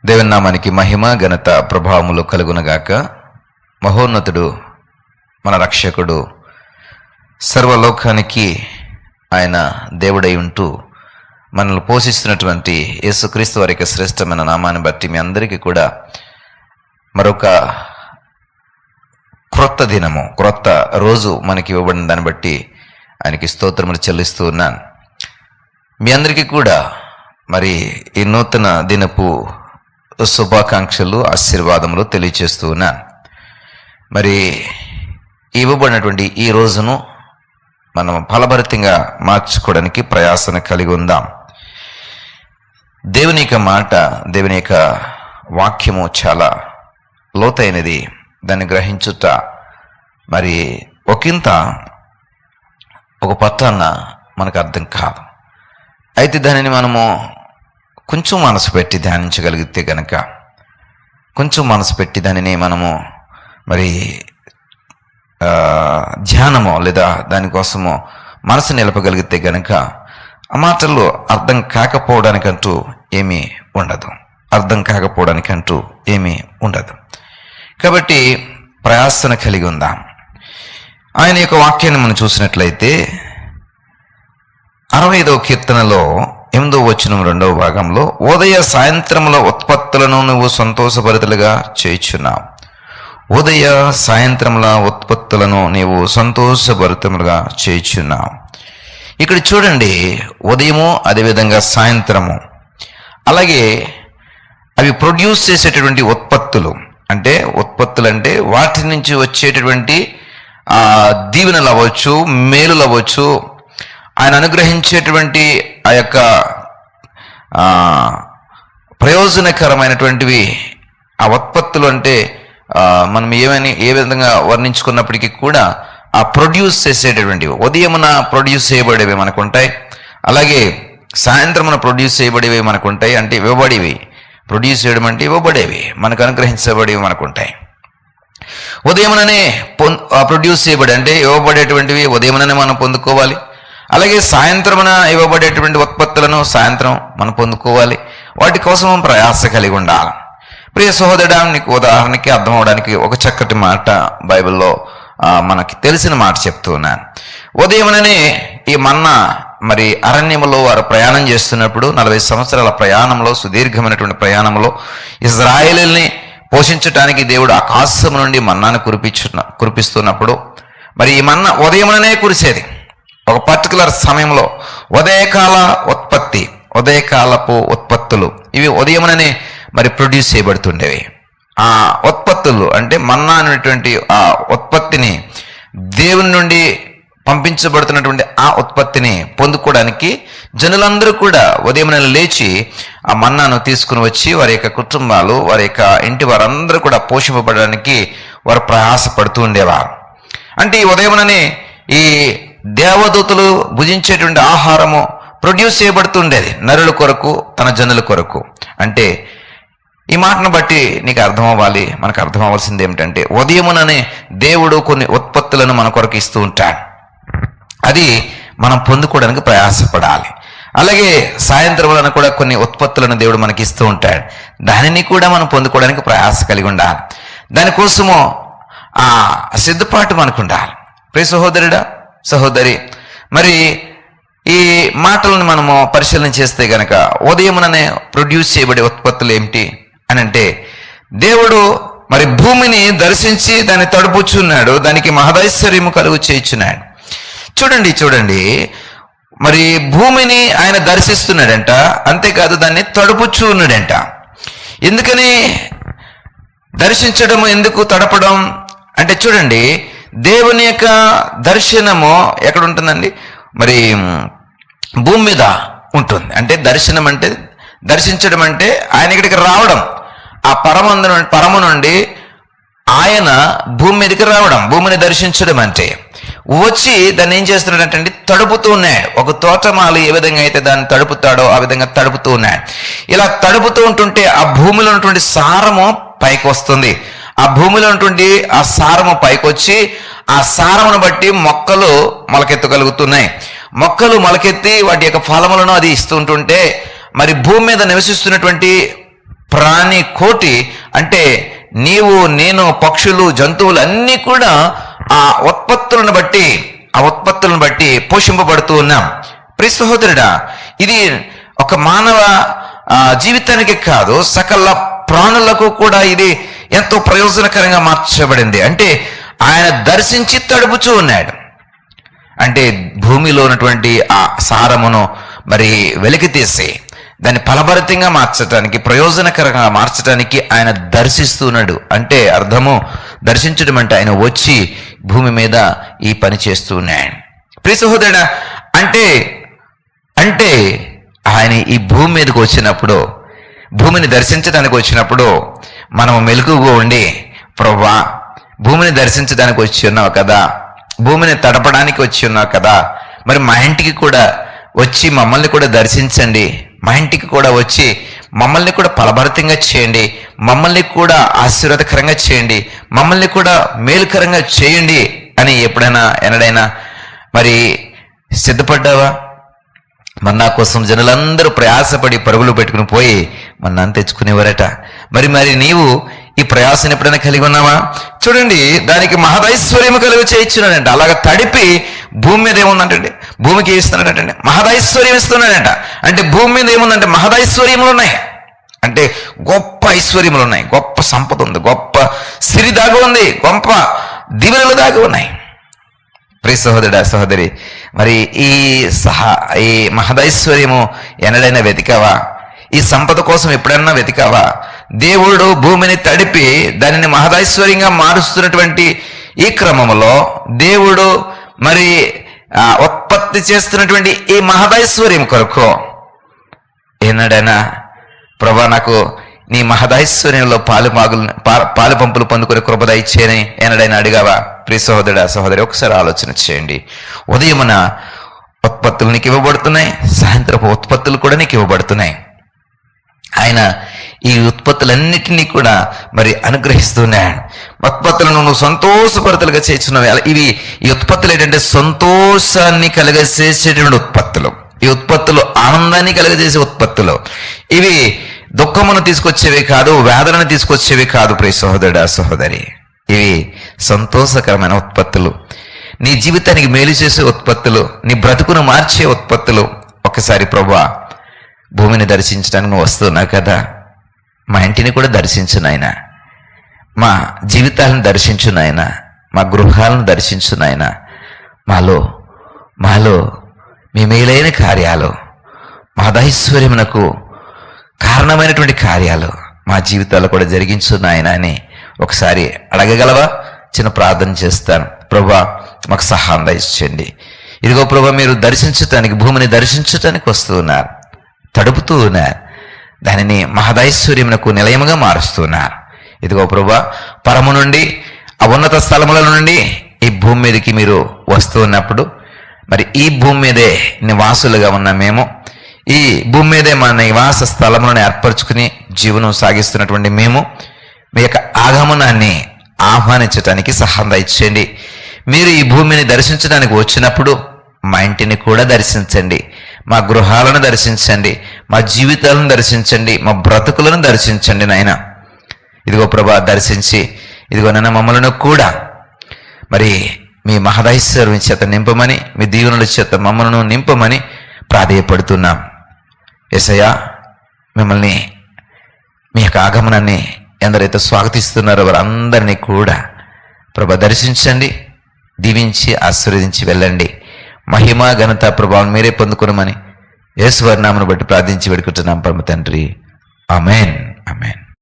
దేవుని నామానికి మహిమ ఘనత ప్రభావములు కలుగునగాక. మహోన్నతుడు, మన రక్షకుడు, సర్వలోకానికి ఆయన దేవుడై ఉంటూ మనల్ని పోషిస్తున్నటువంటి యేసుక్రీస్తు వారి యొక్క శ్రేష్టమైన నామాన్ని బట్టి మీ అందరికీ కూడా మరొక క్రొత్త దినము, క్రొత్త రోజు మనకి ఇవ్వబడిన దాన్ని బట్టి ఆయనకి స్తోత్రములు చెల్లిస్తూ ఉన్నాను. మీ అందరికీ కూడా మరి ఈ నూతన దినపు శుభాకాంక్షలు, ఆశీర్వాదములు తెలియచేస్తూ ఉన్నాను. మరి ఇవ్వబడినటువంటి ఈ రోజును మనం ఫలభరితంగా మార్చుకోవడానికి ప్రయాసన కలిగి ఉందాం. దేవుని యొక్క మాట, దేవుని యొక్క వాక్యము చాలా లోతైనది. దాన్ని గ్రహించుట మరి ఒకంత ఒక పట్టాన మనకు అర్థం కాదు. అయితే దానిని మనము కొంచెం మనసు పెట్టి ధ్యానించగలిగితే గనక, కొంచెం మనసు పెట్టి దానిని మనము మరి ధ్యానమో లేదా దానికోసమో మనసు నిలపగలిగితే గనక ఆ మాటల్లో అర్థం కాకపోవడానికంటూ ఏమీ ఉండదు. కాబట్టి ప్రయాసన కలిగి ఉందాం. ఆయన యొక్క వాక్యాన్ని మనం చూసినట్లయితే 65వ కీర్తనలో 8వ వచనం 2వ భాగంలో, ఉదయ సాయంత్రముల ఉత్పత్తులను నువ్వు సంతోషభరితులుగా చేయుచున్నావు. ఉదయ సాయంత్రముల ఉత్పత్తులను నీవు సంతోషభరితములుగా చేయుచున్నావు. ఇక్కడ చూడండి, ఉదయము అదేవిధంగా సాయంత్రము, అలాగే అవి ప్రొడ్యూస్ చేసేటటువంటి ఉత్పత్తులు అంటే వాటి నుంచి వచ్చేటటువంటి దీవెనలు అవ్వచ్చు, మేలులు అవ్వచ్చు, ఆయన అనుగ్రహించేటువంటి ఆ యొక్క ప్రయోజనకరమైనటువంటివి ఆ ఉత్పత్తులు. అంటే మనం ఏ విధంగా వర్ణించుకున్నప్పటికీ కూడా ఆ ప్రొడ్యూస్ చేసేటటువంటివి ఉదయమున ప్రొడ్యూస్ చేయబడేవి మనకుంటాయి, అలాగే సాయంత్రమున ప్రొడ్యూస్ చేయబడేవి మనకుంటాయి. అంటే ఇవ్వబడేవి, ప్రొడ్యూస్ చేయడం అంటే ఇవ్వబడేవి, మనకు అనుగ్రహించబడేవి మనకుంటాయి. ఉదయముననే ప్రొడ్యూస్ చేయబడి అంటే ఇవ్వబడేటువంటివి ఉదయముననే మనం పొందుకోవాలి. అలాగే సాయంత్రమున ఇవ్వబడేటువంటి ఉత్పత్తులను సాయంత్రం మనం పొందుకోవాలి. వాటి కోసం ప్రయాస కలిగి ఉండాలి. ప్రియ సహోదరుడా, నీకు ఉదాహరణకి అర్థం అవడానికి ఒక చక్కటి మాట బైబిల్లో మనకి తెలిసిన మాట చెప్తూ ఉన్నాను. ఉదయముననే ఈ మన్నా మరి అరణ్యములో వారు ప్రయాణం చేస్తున్నప్పుడు 40 సంవత్సరాల ప్రయాణంలో, సుదీర్ఘమైనటువంటి ప్రయాణంలో ఇశ్రాయేలుని పోషించడానికి దేవుడు ఆకాశం నుండి మన్నాను కురిపిస్తున్నప్పుడు మరి ఈ మన్నా ఉదయముననే కురిసేది. ఒక పర్టికులర్ సమయంలో ఉదయకాలపు ఉత్పత్తులు ఇవి ఉదయముననే మరి ప్రొడ్యూస్ చేయబడుతుండేవి. ఆ ఉత్పత్తులు అంటే మన్నా అనేటువంటి ఆ ఉత్పత్తిని, దేవుని నుండి పంపించబడుతున్నటువంటి ఆ ఉత్పత్తిని పొందుకోవడానికి జనులందరూ కూడా ఉదయమున లేచి ఆ మన్నాను తీసుకుని వచ్చి వారి యొక్క కుటుంబాలు, వారి యొక్క ఇంటి వారందరూ కూడా పోషింపబడడానికి వారు ప్రయాసపడుతూ ఉండేవారు. అంటే ఈ ఉదయముననే ఈ దేవదూతలు భుజించేటువంటి ఆహారము ప్రొడ్యూస్ చేయబడుతుండేది నరుల కొరకు, తన జనుల కొరకు. అంటే ఈ మాటను బట్టి నీకు అర్థం అవ్వాలి, మనకు అర్థం అవ్వాల్సింది ఏమిటంటే ఉదయముననే దేవుడు కొన్ని ఉత్పత్తులను మన కొరకు ఇస్తూ ఉంటాడు. అది మనం పొందుకోవడానికి ప్రయాసపడాలి. అలాగే సాయంత్రములను కూడా కొన్ని ఉత్పత్తులను దేవుడు మనకి ఇస్తూ ఉంటాడు. దానిని కూడా మనం పొందుకోవడానికి ప్రయాస కలిగి ఉండాలి. దానికోసము ఆ సిద్ధపాటు మనకు ఉండాలి. ప్రియ సహోదరుడా, సహోదరి, మరి ఈ మాటలను మనము పరిశీలన చేస్తే గనక ఉదయముననే ప్రొడ్యూస్ చేయబడే ఉత్పత్తులు ఏమిటి అని అంటే, దేవుడు మరి భూమిని దర్శించి దాన్ని తడుపుచున్నాడు, దానికి మహదైశ్వర్యము కలుగు చేయుచున్నాడు. చూడండి, మరి భూమిని ఆయన దర్శిస్తున్నాడంట, అంతేకాదు దాన్ని తడుపుచూ ఉన్నాడంట. ఎందుకని దర్శించడము, ఎందుకు తడపడం అంటే, చూడండి, దేవుని యొక్క దర్శనము ఎక్కడ ఉంటుందండి? మరి భూమి మీద ఉంటుంది. అంటే దర్శించడం అంటే ఆయన ఇక్కడికి రావడం, ఆ పరము నుండి ఆయన భూమి మీదకి రావడం, భూమిని దర్శించడం అంటే వచ్చి దాన్ని ఏం చేస్తున్నాడంటే తడుపుతూ ఉన్నాడు. ఒక తోటమాలి ఏ విధంగా అయితే దాన్ని తడుపుతాడో ఆ విధంగా తడుపుతూ ఉన్నాడు. ఇలా తడుపుతూ ఉంటుంటే ఆ భూమిలో ఉన్నటువంటి సారము పైకి వస్తుంది. ఆ భూమిలో ఉన్నటువంటి ఆ సారము పైకి వచ్చి ఆ సారమును బట్టి మొక్కలు మొలకెత్తగలుగుతున్నాయి. మొక్కలు మొలకెత్తి వాటి యొక్క ఫలములను అది ఇస్తుంటుంటే మరి భూమి మీద నివసిస్తున్నటువంటి ప్రాణి కోటి అంటే నీవు, నేను, పక్షులు, జంతువులు అన్నీ కూడా ఆ ఉత్పత్తులను బట్టి పోషింపబడుతూ ఉన్నాం. ప్రియ సహోదరుడా, ఇది ఒక మానవ జీవితానికి కాదు, సకల ప్రాణులకు కూడా ఇది ఎంతో ప్రయోజనకరంగా మార్చబడింది. అంటే ఆయన దర్శించి తడుపుచూ ఉన్నాడు. అంటే భూమిలో ఉన్నటువంటి ఆ సారమును మరి వెలికి తీసి దాన్ని ఫలభరితంగా మార్చడానికి, ప్రయోజనకరంగా మార్చడానికి ఆయన దర్శిస్తున్నాడు. అంటే అర్థము దర్శించడం అంటే ఆయన వచ్చి భూమి మీద ఈ పని చేస్తూ ఉన్నాడు. ప్రియ సహోదరుడా, అంటే ఆయన ఈ భూమి మీదకి వచ్చినప్పుడు, భూమిని దర్శించడానికి వచ్చినప్పుడు మనం మెలకుగా ఉండి, ప్రభువా భూమిని దర్శించడానికి వచ్చి ఉన్నావు కదా, భూమిని తడపడానికి వచ్చి ఉన్నావు కదా, మరి మా ఇంటికి కూడా వచ్చి మమ్మల్ని కూడా దర్శించండి, మా ఇంటికి కూడా వచ్చి మమ్మల్ని కూడా ఫలభరితంగా చేయండి, మమ్మల్ని కూడా ఆశీర్వాదకరంగా చేయండి, మమ్మల్ని కూడా మేలుకరంగా చేయండి అని ఎన్నడైనా మరి సిద్ధపడ్డావా? మన్నా కోసం జనులందరూ ప్రయాసపడి పరుగులు పెట్టుకుని పోయి మన్నాను తెచ్చుకునేవారట. మరి నీవు ఈ ప్రయాసం ఎప్పుడైనా కలిగి ఉన్నావా? చూడండి, దానికి మహదైశ్వర్యము కలుగు చేయించున్నాడంట. అలాగ తడిపి భూమి మీద ఏముందంటే, భూమికి ఇస్తున్నాడంటే మహదైశ్వర్యం ఇస్తున్నాడంట. అంటే భూమి మీద ఏముందంటే మహదైశ్వర్యములు ఉన్నాయి, అంటే గొప్ప ఐశ్వర్యములు ఉన్నాయి, గొప్ప సంపద ఉంది, గొప్ప సిరి దాగి ఉంది, గొప్ప దీవెనలు దాగి ఉన్నాయి. ప్రియ సహోదరుడా, సహోదరి, మరి ఈ మహదైశ్వర్యము ఎన్నడైనా వెతికావా? ఈ సంపద కోసం ఎప్పుడైనా వెతికావా? దేవుడు భూమిని తడిపి దానిని మహదైశ్వర్యంగా మారుస్తున్నటువంటి ఈ క్రమంలో దేవుడు మరి ఉత్పత్తి చేస్తున్నటువంటి ఈ మహదైశ్వర్యం కొరకు ఎన్నడైనా ప్రభా నాకు నీ మహదైశ్వర్యంలో పాలు పంపులు పొందుకునే కృప దయచేయని ఎన్నడైనా అడిగావా? ప్రియ సహోదరుడా, సహోదరి, ఒకసారి ఆలోచన చేయండి. ఉదయమున ఉత్పత్తులు నీకు ఇవ్వబడుతున్నాయి, సాయంత్రపు ఉత్పత్తులు కూడా నీకు ఇవ్వబడుతున్నాయి. ఆయన ఈ ఉత్పత్తులన్నిటినీ కూడా మరి అనుగ్రహిస్తున్నాడు. ఉత్పత్తులను నువ్వు సంతోషభరితలుగా చేస్తున్నావు. ఈ ఉత్పత్తులు ఏంటంటే సంతోషాన్ని కలగజేసేటువంటి ఉత్పత్తులు. ఈ ఉత్పత్తులు ఆనందాన్ని కలగజేసే ఉత్పత్తులు. ఇవి దుఃఖమును తీసుకొచ్చేవి కాదు, వేదనను తీసుకొచ్చేవి కాదు. ప్రియ సహోదరుడా, సహోదరి, ఇవి సంతోషకరమైన ఉత్పత్తులు, నీ జీవితానికి మేలు చేసే ఉత్పత్తులు, నీ బ్రతుకును మార్చే ఉత్పత్తులు. ఒకసారి ప్రభువా భూమిని దర్శించడానికి నువ్వు వస్తున్నావు కదా, మా ఇంటిని కూడా దర్శించు నాయనా, మా జీవితాలను దర్శించు నాయనా, మా గృహాలను దర్శించు నాయనా, మాలో మీ మేలైన కార్యాలు, మహదైశ్వర్యమునకు కారణమైనటువంటి కార్యాలు మా జీవితాల్లో కూడా జరిగించు నాయనా అని ఒకసారి అడగగలవా? చిన్న ప్రార్థన చేస్తాను. ప్రభువా మాకు సహాయం దయచేయండి. ఇదిగో ప్రభువా, మీరు దర్శించటానికి, భూమిని దర్శించటానికి వస్తూ ఉన్నారు, తడుపుతూ ఉన్నారు, దానిని మహదైశ్వర్యమునకు నిలయముగా మారుస్తున్నారు. ఇదిగో ప్రభువా, పరము నుండి, ఆ ఉన్నత స్థలముల నుండి ఈ భూమి మీదకి మీరు వస్తూ ఉన్నప్పుడు, మరి ఈ భూమి మీదే నివాసులుగా ఉన్న మేము, ఈ భూమి మీదే మన నివాస స్థలములను ఏర్పరచుకుని జీవనం సాగిస్తున్నటువంటి మేము మీ యొక్క ఆగమనాన్ని ఆహ్వానించడానికి సహాయం దయచేయండి. మీరు ఈ భూమిని దర్శించడానికి వచ్చినప్పుడు మా ఇంటిని కూడా దర్శించండి, మా గృహాలను దర్శించండి, మా జీవితాలను దర్శించండి, మా బ్రతుకులను దర్శించండి నాయన. ఇదిగో ప్రభా, దర్శించి ఇదిగో నన్ను మమ్మలను కూడా మరి మీ మహదైశ్వర్యం చేత నింపమని, మీ దీవెనల చేత మమ్మలను నింపమని ప్రాధేయపడుతున్నాం. యేసయ్యా, మిమ్మల్ని, మీ యొక్క ఆగమనాన్ని ఎందరైతే స్వాగతిస్తున్నారో వారందరినీ కూడా ప్రభా దర్శించండి, దీవించి ఆశీర్వదించి వెళ్ళండి. మహిమ ఘనత ప్రభావం మీరే పొందుకునమని యేసు వారి నామమును బట్టి ప్రార్థించి వేడుకుంటున్నాం పరమ తండ్రి. ఆమేన్, ఆమేన్.